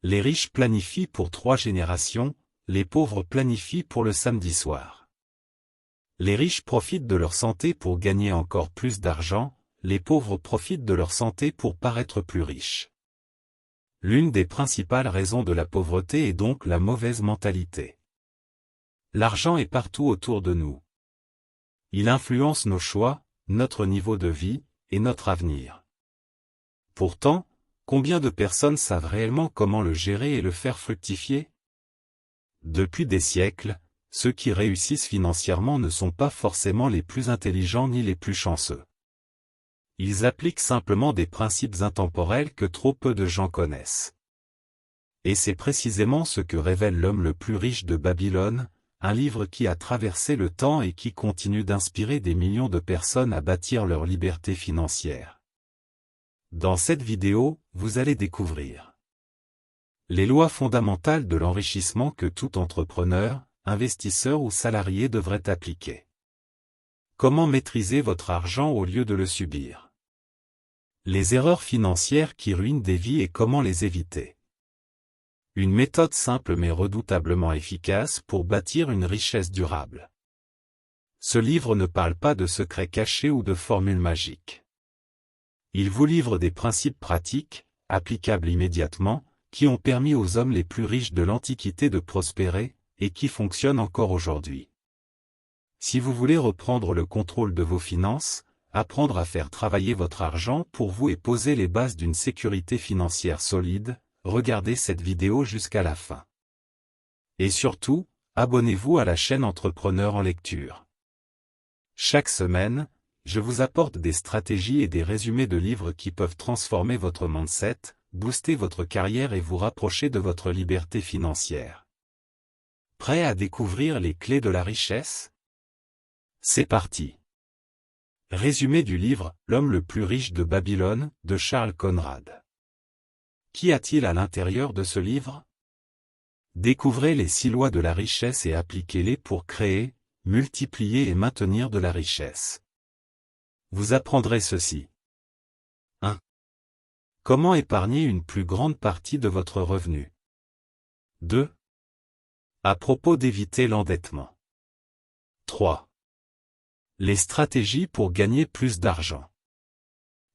Les riches planifient pour 3 générations, les pauvres planifient pour le samedi soir. Les riches profitent de leur santé pour gagner encore plus d'argent, les pauvres profitent de leur santé pour paraître plus riches. L'une des principales raisons de la pauvreté est donc la mauvaise mentalité. L'argent est partout autour de nous. Il influence nos choix, notre niveau de vie, et notre avenir. Pourtant, combien de personnes savent réellement comment le gérer et le faire fructifier? Depuis des siècles, ceux qui réussissent financièrement ne sont pas forcément les plus intelligents ni les plus chanceux. Ils appliquent simplement des principes intemporels que trop peu de gens connaissent. Et c'est précisément ce que révèle L'homme le plus riche de Babylone, un livre qui a traversé le temps et qui continue d'inspirer des millions de personnes à bâtir leur liberté financière. Dans cette vidéo, vous allez découvrir les lois fondamentales de l'enrichissement que tout entrepreneur, investisseur ou salarié devrait appliquer. Comment maîtriser votre argent au lieu de le subir? Les erreurs financières qui ruinent des vies et comment les éviter. Une méthode simple mais redoutablement efficace pour bâtir une richesse durable. Ce livre ne parle pas de secrets cachés ou de formules magiques. Il vous livre des principes pratiques, applicables immédiatement, qui ont permis aux hommes les plus riches de l'Antiquité de prospérer, et qui fonctionnent encore aujourd'hui. Si vous voulez reprendre le contrôle de vos finances, apprendre à faire travailler votre argent pour vous et poser les bases d'une sécurité financière solide, regardez cette vidéo jusqu'à la fin. Et surtout, abonnez-vous à la chaîne Entrepreneur en lecture. Chaque semaine, je vous apporte des stratégies et des résumés de livres qui peuvent transformer votre mindset, booster votre carrière et vous rapprocher de votre liberté financière. Prêt à découvrir les clés de la richesse? C'est parti. Résumé du livre « L'homme le plus riche de Babylone » de Charles Conrad. Qu'y a-t-il à l'intérieur de ce livre? Découvrez les 6 lois de la richesse et appliquez-les pour créer, multiplier et maintenir de la richesse. Vous apprendrez ceci. 1. Comment épargner une plus grande partie de votre revenu. 2. À propos d'éviter l'endettement. 3. Les stratégies pour gagner plus d'argent.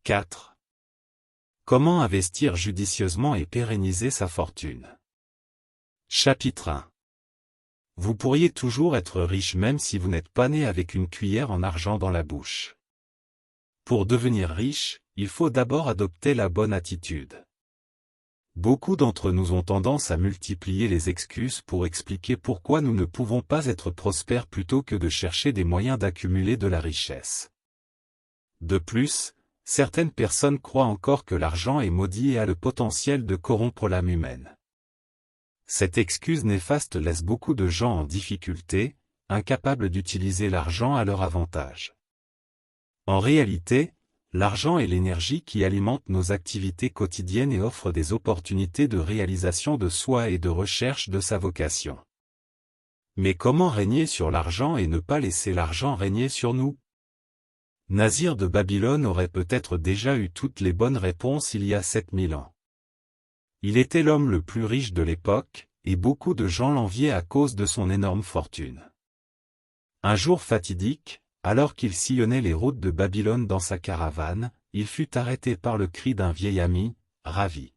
4. Comment investir judicieusement et pérenniser sa fortune. Chapitre 1. Vous pourriez toujours être riche même si vous n'êtes pas né avec une cuillère en argent dans la bouche. Pour devenir riche, il faut d'abord adopter la bonne attitude. Beaucoup d'entre nous ont tendance à multiplier les excuses pour expliquer pourquoi nous ne pouvons pas être prospères plutôt que de chercher des moyens d'accumuler de la richesse. De plus, certaines personnes croient encore que l'argent est maudit et a le potentiel de corrompre l'âme humaine. Cette excuse néfaste laisse beaucoup de gens en difficulté, incapables d'utiliser l'argent à leur avantage. En réalité, l'argent est l'énergie qui alimente nos activités quotidiennes et offre des opportunités de réalisation de soi et de recherche de sa vocation. Mais comment régner sur l'argent et ne pas laisser l'argent régner sur nous? Nasir de Babylone aurait peut-être déjà eu toutes les bonnes réponses il y a 7000 ans. Il était l'homme le plus riche de l'époque, et beaucoup de gens l'enviaient à cause de son énorme fortune. Un jour fatidique, alors qu'il sillonnait les routes de Babylone dans sa caravane, il fut arrêté par le cri d'un vieil ami, Ravi.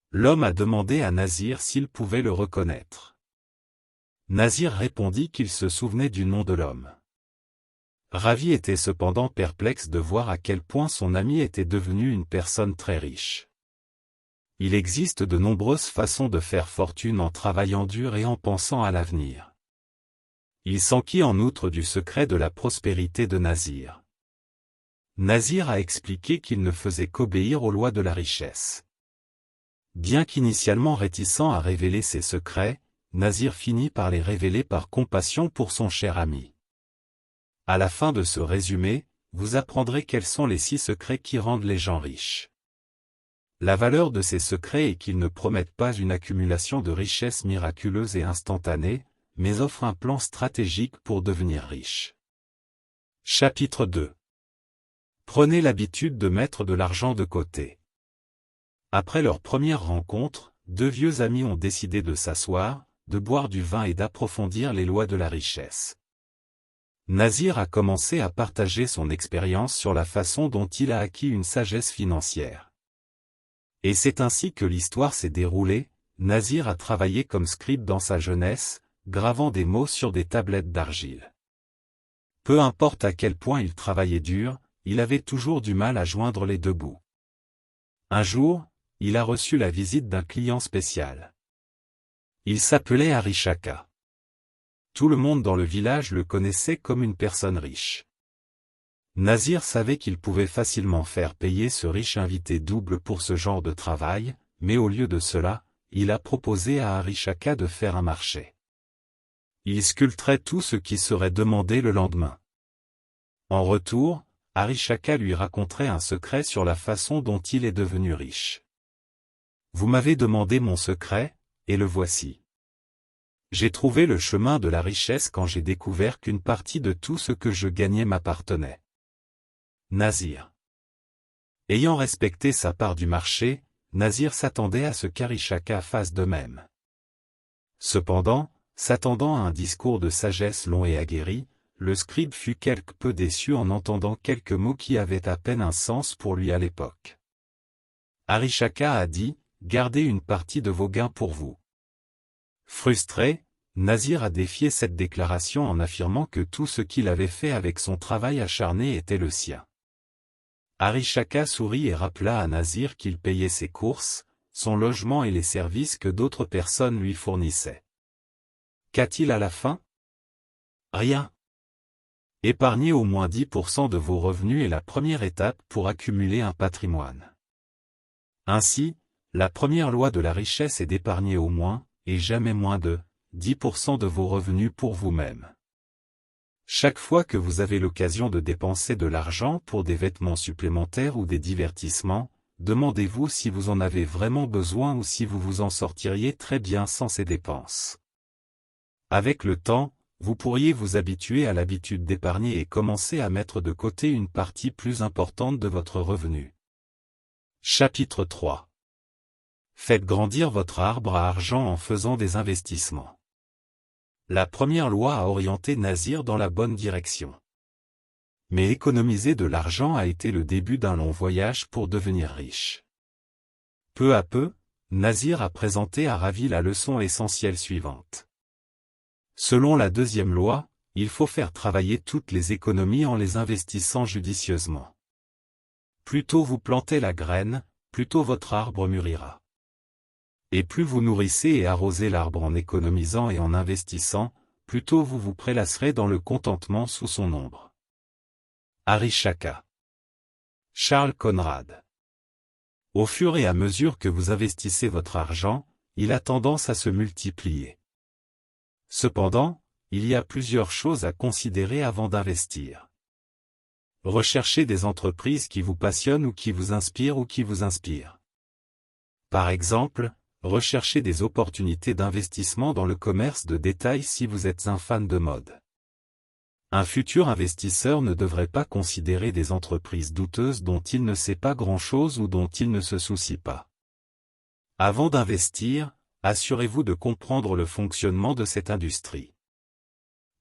L'homme a demandé à Nasir s'il pouvait le reconnaître. Nasir répondit qu'il se souvenait du nom de l'homme. Ravi était cependant perplexe de voir à quel point son ami était devenu une personne très riche. Il existe de nombreuses façons de faire fortune en travaillant dur et en pensant à l'avenir. Il s'enquit en outre du secret de la prospérité de Nasir. Nasir a expliqué qu'il ne faisait qu'obéir aux lois de la richesse. Bien qu'initialement réticent à révéler ses secrets, Nasir finit par les révéler par compassion pour son cher ami. À la fin de ce résumé, vous apprendrez quels sont les 6 secrets qui rendent les gens riches. La valeur de ces secrets est qu'ils ne promettent pas une accumulation de richesses miraculeuses et instantanées, mais offrent un plan stratégique pour devenir riche. Chapitre 2. Prenez l'habitude de mettre de l'argent de côté. Après leur première rencontre, deux vieux amis ont décidé de s'asseoir, de boire du vin et d'approfondir les lois de la richesse. Nazir a commencé à partager son expérience sur la façon dont il a acquis une sagesse financière. Et c'est ainsi que l'histoire s'est déroulée. Nazir a travaillé comme scribe dans sa jeunesse, gravant des mots sur des tablettes d'argile. Peu importe à quel point il travaillait dur, il avait toujours du mal à joindre les deux bouts. Un jour, il a reçu la visite d'un client spécial. Il s'appelait Arishaka. Tout le monde dans le village le connaissait comme une personne riche. Nazir savait qu'il pouvait facilement faire payer ce riche invité double pour ce genre de travail, mais au lieu de cela, il a proposé à Arishaka de faire un marché. Il sculpterait tout ce qui serait demandé le lendemain. En retour, Arishaka lui raconterait un secret sur la façon dont il est devenu riche. Vous m'avez demandé mon secret, et le voici. J'ai trouvé le chemin de la richesse quand j'ai découvert qu'une partie de tout ce que je gagnais m'appartenait. Nazir. Ayant respecté sa part du marché, Nazir s'attendait à ce qu'Arishaka fasse de même. Cependant, s'attendant à un discours de sagesse long et aguerri, le scribe fut quelque peu déçu en entendant quelques mots qui avaient à peine un sens pour lui à l'époque. Arishaka a dit, « Gardez une partie de vos gains pour vous. » Frustré, Nazir a défié cette déclaration en affirmant que tout ce qu'il avait fait avec son travail acharné était le sien. Arishaka sourit et rappela à Nazir qu'il payait ses courses, son logement et les services que d'autres personnes lui fournissaient. Qu'a-t-il à la fin? Rien. Épargnez au moins 10% de vos revenus est la première étape pour accumuler un patrimoine. Ainsi, la première loi de la richesse est d'épargner au moins, et jamais moins de, 10% de vos revenus pour vous-même. Chaque fois que vous avez l'occasion de dépenser de l'argent pour des vêtements supplémentaires ou des divertissements, demandez-vous si vous en avez vraiment besoin ou si vous vous en sortiriez très bien sans ces dépenses. Avec le temps, vous pourriez vous habituer à l'habitude d'épargner et commencer à mettre de côté une partie plus importante de votre revenu. Chapitre 3. Faites grandir votre arbre à argent en faisant des investissements. La première loi a orienté Nazir dans la bonne direction. Mais économiser de l'argent a été le début d'un long voyage pour devenir riche. Peu à peu, Nazir a présenté à Ravi la leçon essentielle suivante. Selon la deuxième loi, il faut faire travailler toutes les économies en les investissant judicieusement. Plus tôt vous plantez la graine, plus tôt votre arbre mûrira. Et plus vous nourrissez et arrosez l'arbre en économisant et en investissant, plus tôt vous vous prélasserez dans le contentement sous son ombre. Arishaka. Charles Conrad. Au fur et à mesure que vous investissez votre argent, il a tendance à se multiplier. Cependant, il y a plusieurs choses à considérer avant d'investir. Recherchez des entreprises qui vous passionnent ou qui vous inspirent. Par exemple, recherchez des opportunités d'investissement dans le commerce de détail si vous êtes un fan de mode. Un futur investisseur ne devrait pas considérer des entreprises douteuses dont il ne sait pas grand-chose ou dont il ne se soucie pas. Avant d'investir, assurez-vous de comprendre le fonctionnement de cette industrie.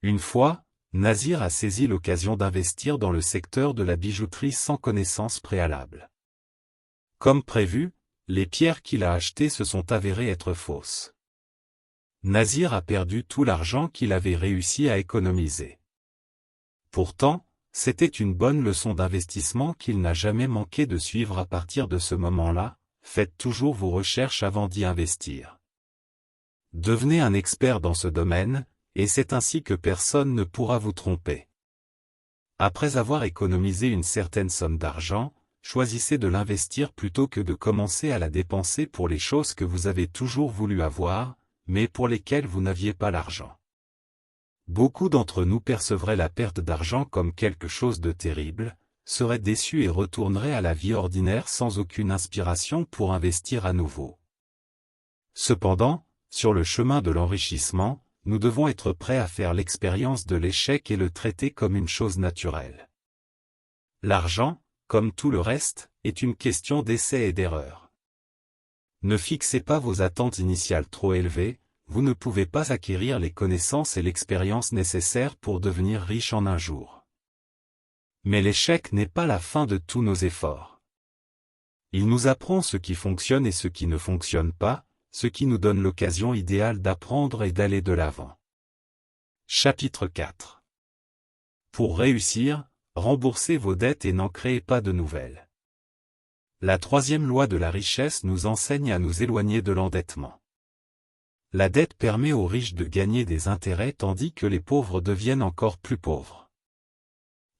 Une fois, Nazir a saisi l'occasion d'investir dans le secteur de la bijouterie sans connaissance préalable. Comme prévu, les pierres qu'il a achetées se sont avérées être fausses. Nazir a perdu tout l'argent qu'il avait réussi à économiser. Pourtant, c'était une bonne leçon d'investissement qu'il n'a jamais manqué de suivre à partir de ce moment-là. Faites toujours vos recherches avant d'y investir. Devenez un expert dans ce domaine, et c'est ainsi que personne ne pourra vous tromper. Après avoir économisé une certaine somme d'argent, choisissez de l'investir plutôt que de commencer à la dépenser pour les choses que vous avez toujours voulu avoir, mais pour lesquelles vous n'aviez pas l'argent. Beaucoup d'entre nous percevraient la perte d'argent comme quelque chose de terrible, seraient déçus et retourneraient à la vie ordinaire sans aucune inspiration pour investir à nouveau. Cependant, sur le chemin de l'enrichissement, nous devons être prêts à faire l'expérience de l'échec et le traiter comme une chose naturelle. L'argent, comme tout le reste, est une question d'essai et d'erreur. Ne fixez pas vos attentes initiales trop élevées, vous ne pouvez pas acquérir les connaissances et l'expérience nécessaires pour devenir riche en un jour. Mais l'échec n'est pas la fin de tous nos efforts. Il nous apprend ce qui fonctionne et ce qui ne fonctionne pas, ce qui nous donne l'occasion idéale d'apprendre et d'aller de l'avant. Chapitre 4. Pour réussir, remboursez vos dettes et n'en créez pas de nouvelles. La troisième loi de la richesse nous enseigne à nous éloigner de l'endettement. La dette permet aux riches de gagner des intérêts tandis que les pauvres deviennent encore plus pauvres.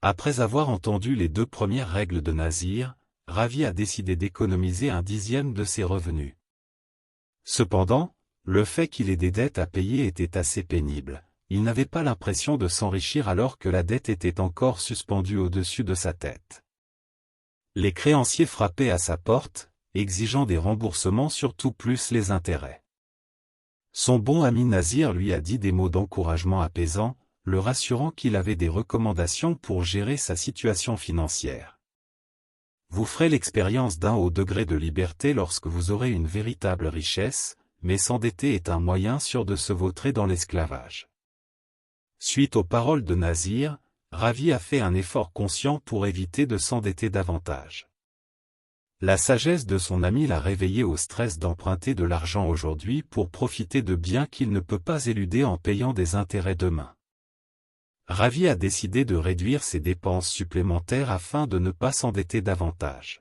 Après avoir entendu les 2 premières règles de Nasir, Ravi a décidé d'économiser 1/10 de ses revenus. Cependant, le fait qu'il ait des dettes à payer était assez pénible. Il n'avait pas l'impression de s'enrichir alors que la dette était encore suspendue au-dessus de sa tête. Les créanciers frappaient à sa porte, exigeant des remboursements surtout plus les intérêts. Son bon ami Nasir lui a dit des mots d'encouragement apaisants, le rassurant qu'il avait des recommandations pour gérer sa situation financière. Vous ferez l'expérience d'un haut degré de liberté lorsque vous aurez une véritable richesse, mais s'endetter est un moyen sûr de se vautrer dans l'esclavage. Suite aux paroles de Nasir, Ravi a fait un effort conscient pour éviter de s'endetter davantage. La sagesse de son ami l'a réveillé au stress d'emprunter de l'argent aujourd'hui pour profiter de biens qu'il ne peut pas éluder en payant des intérêts demain. Ravi a décidé de réduire ses dépenses supplémentaires afin de ne pas s'endetter davantage.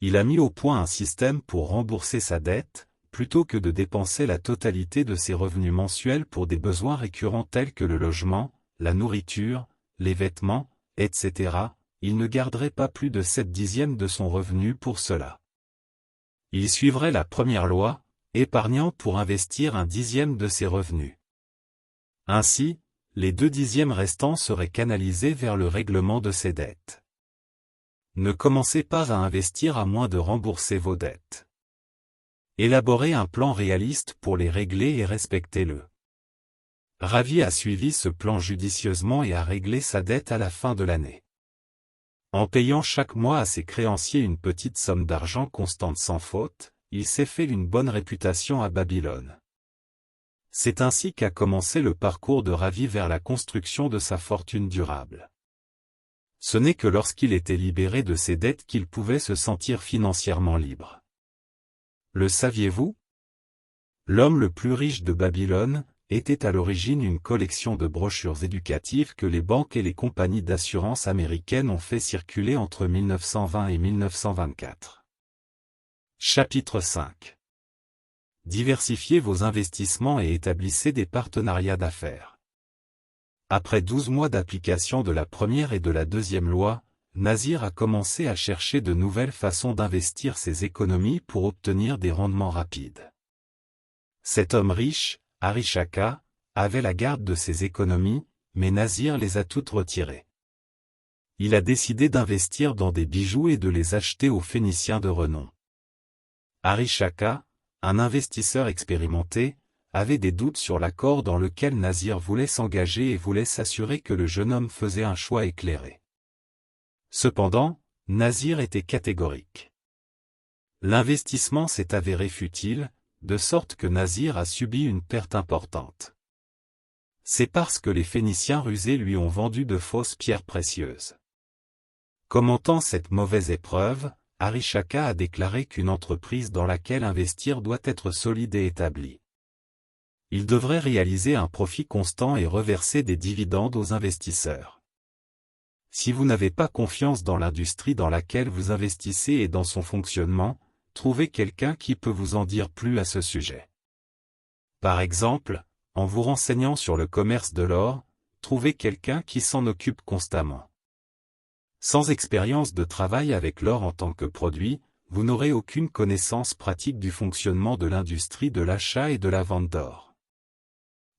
Il a mis au point un système pour rembourser sa dette, plutôt que de dépenser la totalité de ses revenus mensuels pour des besoins récurrents tels que le logement, la nourriture, les vêtements, etc., il ne garderait pas plus de 7/10 de son revenu pour cela. Il suivrait la première loi, épargnant pour investir 1/10 de ses revenus. Ainsi, les 2/10 restants seraient canalisés vers le règlement de ses dettes. Ne commencez pas à investir à moins de rembourser vos dettes. Élaborez un plan réaliste pour les régler et respectez-le. Ravi a suivi ce plan judicieusement et a réglé sa dette à la fin de l'année. En payant chaque mois à ses créanciers une petite somme d'argent constante sans faute, il s'est fait une bonne réputation à Babylone. C'est ainsi qu'a commencé le parcours de Ravi vers la construction de sa fortune durable. Ce n'est que lorsqu'il était libéré de ses dettes qu'il pouvait se sentir financièrement libre. Le saviez-vous? L'homme le plus riche de Babylone était à l'origine une collection de brochures éducatives que les banques et les compagnies d'assurance américaines ont fait circuler entre 1920 et 1924. Chapitre 5. Diversifiez vos investissements et établissez des partenariats d'affaires. Après 12 mois d'application de la première et de la deuxième loi, Nasir a commencé à chercher de nouvelles façons d'investir ses économies pour obtenir des rendements rapides. Cet homme riche, Arishaka, avait la garde de ses économies, mais Nasir les a toutes retirées. Il a décidé d'investir dans des bijoux et de les acheter aux Phéniciens de renom. Arishaka, un investisseur expérimenté, avait des doutes sur l'accord dans lequel Nasir voulait s'engager et voulait s'assurer que le jeune homme faisait un choix éclairé. Cependant, Nasir était catégorique. L'investissement s'est avéré futile, de sorte que Nasir a subi une perte importante. C'est parce que les Phéniciens rusés lui ont vendu de fausses pierres précieuses. Commentant cette mauvaise épreuve, Arishaka a déclaré qu'une entreprise dans laquelle investir doit être solide et établie. Il devrait réaliser un profit constant et reverser des dividendes aux investisseurs. Si vous n'avez pas confiance dans l'industrie dans laquelle vous investissez et dans son fonctionnement, trouvez quelqu'un qui peut vous en dire plus à ce sujet. Par exemple, en vous renseignant sur le commerce de l'or, trouvez quelqu'un qui s'en occupe constamment. Sans expérience de travail avec l'or en tant que produit, vous n'aurez aucune connaissance pratique du fonctionnement de l'industrie de l'achat et de la vente d'or.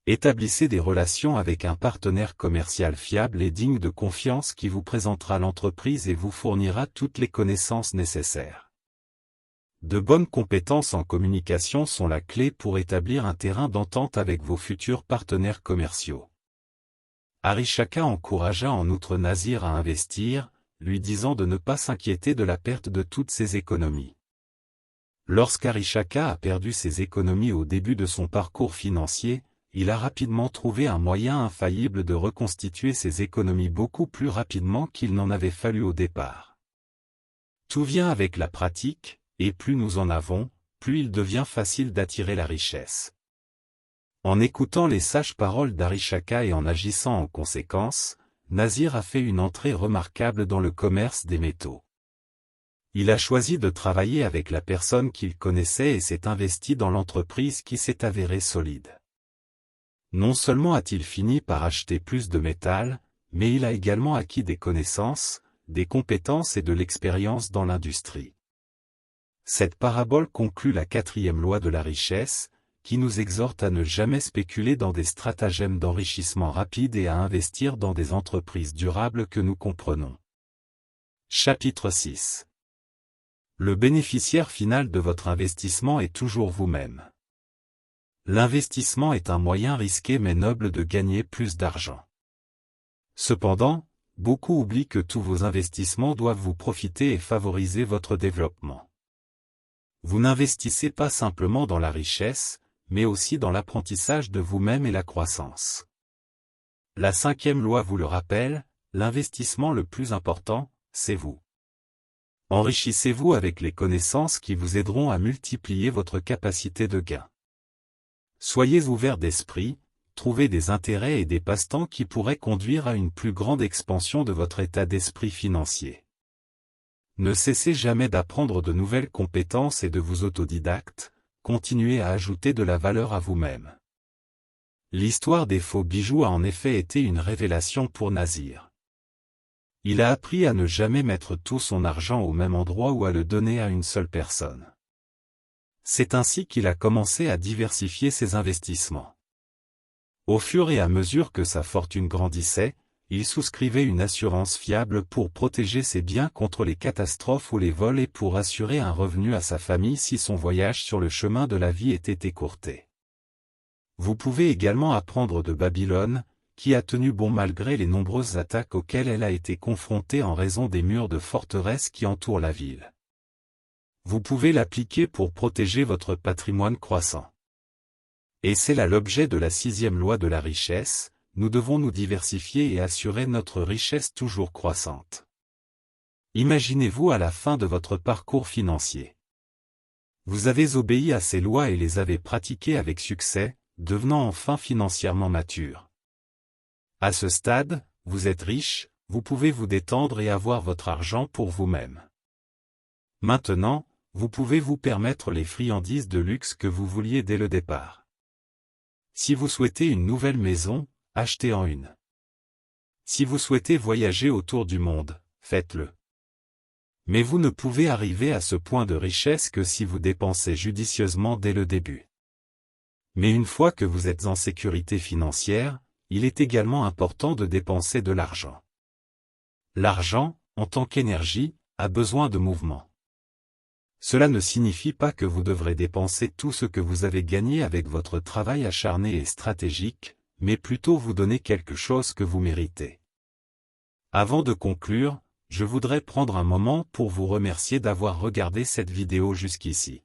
Établissez des relations avec un partenaire commercial fiable et digne de confiance qui vous présentera l'entreprise et vous fournira toutes les connaissances nécessaires. De bonnes compétences en communication sont la clé pour établir un terrain d'entente avec vos futurs partenaires commerciaux. Arishaka encouragea en outre Nasir à investir, lui disant de ne pas s'inquiéter de la perte de toutes ses économies. Lorsqu'Arishaka a perdu ses économies au début de son parcours financier, il a rapidement trouvé un moyen infaillible de reconstituer ses économies beaucoup plus rapidement qu'il n'en avait fallu au départ. Tout vient avec la pratique, et plus nous en avons, plus il devient facile d'attirer la richesse. En écoutant les sages paroles d'Arishaka et en agissant en conséquence, Nazir a fait une entrée remarquable dans le commerce des métaux. Il a choisi de travailler avec la personne qu'il connaissait et s'est investi dans l'entreprise qui s'est avérée solide. Non seulement a-t-il fini par acheter plus de métal, mais il a également acquis des connaissances, des compétences et de l'expérience dans l'industrie. Cette parabole conclut la 4e loi de la richesse, qui nous exhorte à ne jamais spéculer dans des stratagèmes d'enrichissement rapide et à investir dans des entreprises durables que nous comprenons. Chapitre 6. Le bénéficiaire final de votre investissement est toujours vous-même. L'investissement est un moyen risqué mais noble de gagner plus d'argent. Cependant, beaucoup oublient que tous vos investissements doivent vous profiter et favoriser votre développement. Vous n'investissez pas simplement dans la richesse, mais aussi dans l'apprentissage de vous-même et la croissance. La 5e loi vous le rappelle, l'investissement le plus important, c'est vous. Enrichissez-vous avec les connaissances qui vous aideront à multiplier votre capacité de gain. Soyez ouvert d'esprit, trouvez des intérêts et des passe-temps qui pourraient conduire à une plus grande expansion de votre état d'esprit financier. Ne cessez jamais d'apprendre de nouvelles compétences et de vous autodidacte, continuez à ajouter de la valeur à vous-même. L'histoire des faux bijoux a en effet été une révélation pour Nazir. Il a appris à ne jamais mettre tout son argent au même endroit ou à le donner à une seule personne. C'est ainsi qu'il a commencé à diversifier ses investissements. Au fur et à mesure que sa fortune grandissait, il souscrivait une assurance fiable pour protéger ses biens contre les catastrophes ou les vols et pour assurer un revenu à sa famille si son voyage sur le chemin de la vie était écourté. Vous pouvez également apprendre de Babylone, qui a tenu bon malgré les nombreuses attaques auxquelles elle a été confrontée en raison des murs de forteresse qui entourent la ville. Vous pouvez l'appliquer pour protéger votre patrimoine croissant. Et c'est là l'objet de la 6e loi de la richesse, nous devons nous diversifier et assurer notre richesse toujours croissante. Imaginez-vous à la fin de votre parcours financier. Vous avez obéi à ces lois et les avez pratiquées avec succès, devenant enfin financièrement mature. À ce stade, vous êtes riche, vous pouvez vous détendre et avoir votre argent pour vous-même. Maintenant, vous pouvez vous permettre les friandises de luxe que vous vouliez dès le départ. Si vous souhaitez une nouvelle maison, achetez-en une. Si vous souhaitez voyager autour du monde, faites-le. Mais vous ne pouvez arriver à ce point de richesse que si vous dépensez judicieusement dès le début. Mais une fois que vous êtes en sécurité financière, il est également important de dépenser de l'argent. L'argent, en tant qu'énergie, a besoin de mouvement. Cela ne signifie pas que vous devrez dépenser tout ce que vous avez gagné avec votre travail acharné et stratégique, mais plutôt vous donner quelque chose que vous méritez. Avant de conclure, je voudrais prendre un moment pour vous remercier d'avoir regardé cette vidéo jusqu'ici.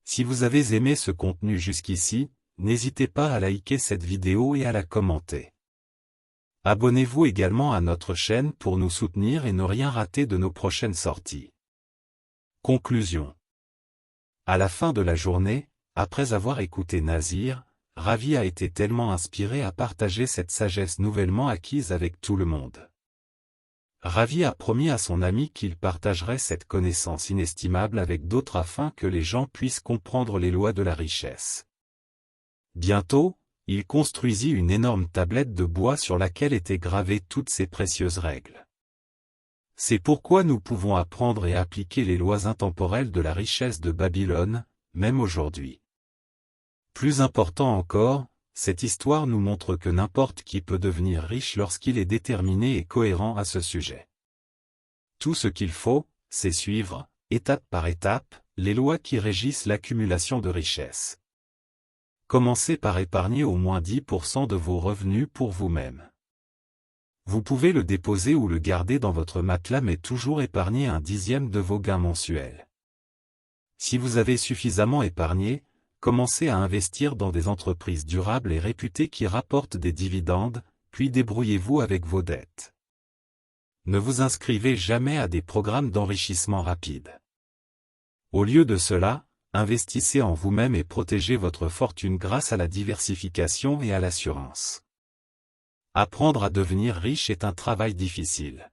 Si vous avez aimé ce contenu jusqu'ici, n'hésitez pas à liker cette vidéo et à la commenter. Abonnez-vous également à notre chaîne pour nous soutenir et ne rien rater de nos prochaines sorties. Conclusion. À la fin de la journée, après avoir écouté Nazir, Ravi a été tellement inspiré à partager cette sagesse nouvellement acquise avec tout le monde. Ravi a promis à son ami qu'il partagerait cette connaissance inestimable avec d'autres afin que les gens puissent comprendre les lois de la richesse. Bientôt, il construisit une énorme tablette de bois sur laquelle étaient gravées toutes ces précieuses règles. C'est pourquoi nous pouvons apprendre et appliquer les lois intemporelles de la richesse de Babylone, même aujourd'hui. Plus important encore, cette histoire nous montre que n'importe qui peut devenir riche lorsqu'il est déterminé et cohérent à ce sujet. Tout ce qu'il faut, c'est suivre, étape par étape, les lois qui régissent l'accumulation de richesses. Commencez par épargner au moins 10% de vos revenus pour vous-même. Vous pouvez le déposer ou le garder dans votre matelas mais toujours épargner 1/10 de vos gains mensuels. Si vous avez suffisamment épargné, commencez à investir dans des entreprises durables et réputées qui rapportent des dividendes, puis débrouillez-vous avec vos dettes. Ne vous inscrivez jamais à des programmes d'enrichissement rapide. Au lieu de cela, investissez en vous-même et protégez votre fortune grâce à la diversification et à l'assurance. Apprendre à devenir riche est un travail difficile.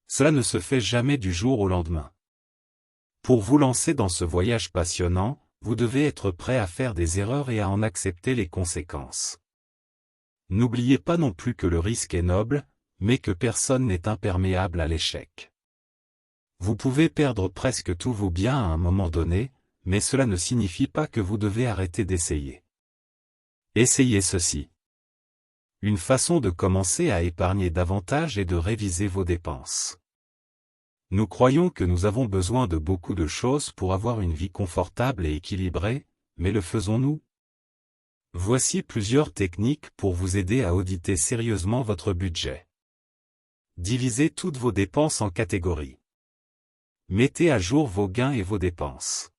Cela ne se fait jamais du jour au lendemain. Pour vous lancer dans ce voyage passionnant, vous devez être prêt à faire des erreurs et à en accepter les conséquences. N'oubliez pas non plus que le risque est noble, mais que personne n'est imperméable à l'échec. Vous pouvez perdre presque tous vos biens à un moment donné, mais cela ne signifie pas que vous devez arrêter d'essayer. Essayez ceci. Une façon de commencer à épargner davantage est de réviser vos dépenses. Nous croyons que nous avons besoin de beaucoup de choses pour avoir une vie confortable et équilibrée, mais le faisons-nous? Voici plusieurs techniques pour vous aider à auditer sérieusement votre budget. Divisez toutes vos dépenses en catégories. Mettez à jour vos gains et vos dépenses.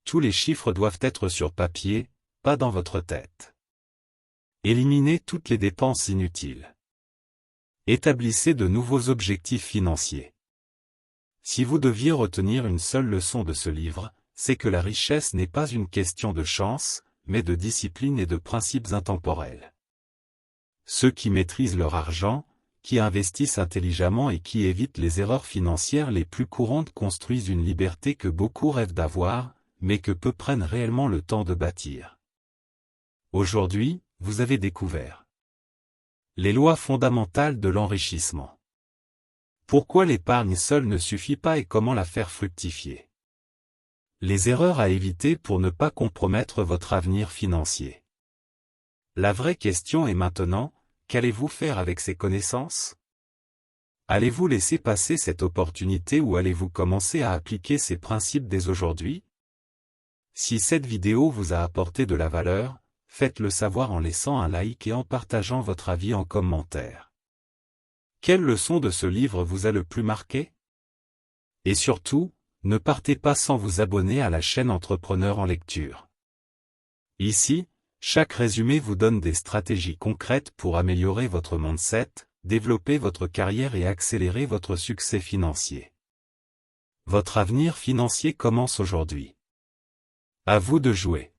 Tous les chiffres doivent être sur papier, pas dans votre tête. Éliminez toutes les dépenses inutiles. Établissez de nouveaux objectifs financiers. Si vous deviez retenir une seule leçon de ce livre, c'est que la richesse n'est pas une question de chance, mais de discipline et de principes intemporels. Ceux qui maîtrisent leur argent, qui investissent intelligemment et qui évitent les erreurs financières les plus courantes construisent une liberté que beaucoup rêvent d'avoir, mais que peu prennent réellement le temps de bâtir. Aujourd'hui, vous avez découvert les lois fondamentales de l'enrichissement. Pourquoi l'épargne seule ne suffit pas et comment la faire fructifier. Les erreurs à éviter pour ne pas compromettre votre avenir financier. La vraie question est maintenant, qu'allez-vous faire avec ces connaissances? Allez-vous laisser passer cette opportunité ou allez-vous commencer à appliquer ces principes dès aujourd'hui? Si cette vidéo vous a apporté de la valeur, faites-le savoir en laissant un like et en partageant votre avis en commentaire. Quelle leçon de ce livre vous a le plus marqué? Et surtout, ne partez pas sans vous abonner à la chaîne Entrepreneur en lecture. Ici, chaque résumé vous donne des stratégies concrètes pour améliorer votre mindset, développer votre carrière et accélérer votre succès financier. Votre avenir financier commence aujourd'hui. À vous de jouer.